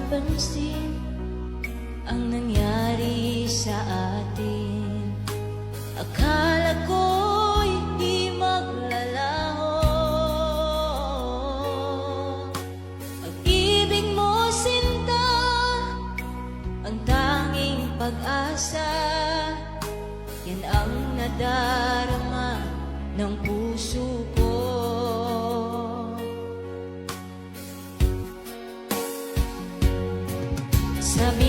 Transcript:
napansin ang nangyari sa atin. Akala ko'y di maglalaho. Pag-ibig mo, sinta, ang tanging pag-asa. Yan ang nadarama ng puso ko. Sabi